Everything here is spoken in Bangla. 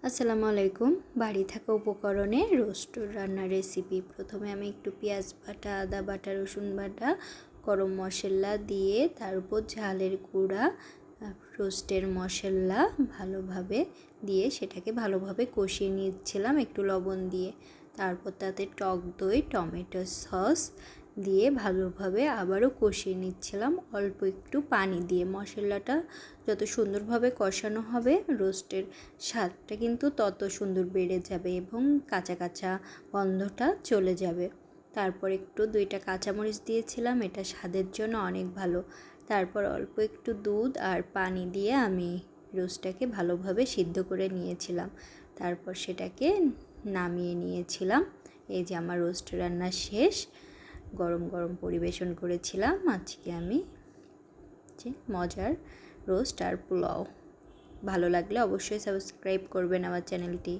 আসসালামু আলাইকুম। বাড়ি থাকা উপকরণে রোস্ট রান্নার রেসিপি। প্রথমে আমি একটু পেঁয়াজ বাটা, আদা বাটা, রসুন বাটা, গরম মশলা দিয়ে তার উপর ঝালের গুঁড়া, রোস্টের মশলা ভালোভাবে দিয়ে সেটাকে ভালোভাবে কষিয়ে নিচ্ছিলাম একটু লবণ দিয়ে। তারপর তাতে টক দই, টমেটো সস দিয়ে ভালোভাবে আবারও কষিয়ে নিচ্ছিলাম অল্প একটু পানি দিয়ে। মশলাটা যত সুন্দরভাবে কষানো হবে রোস্টের স্বাদটা কিন্তু তত সুন্দর বেড়ে যাবে এবং কাঁচা কাঁচা গন্ধটা চলে যাবে। তারপর একটু 2টা কাঁচামরিচ দিয়েছিলাম, এটা স্বাদের জন্য অনেক ভালো। তারপর অল্প একটু দুধ আর পানি দিয়ে আমি রোস্টটাকে ভালোভাবে সিদ্ধ করে নিয়েছিলাম। তারপর সেটাকে নামিয়ে নিয়েছিলাম। এই যে আমার রোস্ট রান্না শেষ। গরম গরম পরিবেশন করেছিলাম আজকে আমি যে মজার রোস্ট আর পোলাও। ভালো লাগলে অবশ্যই সাবস্ক্রাইব করবেন আমার চ্যানেলটি।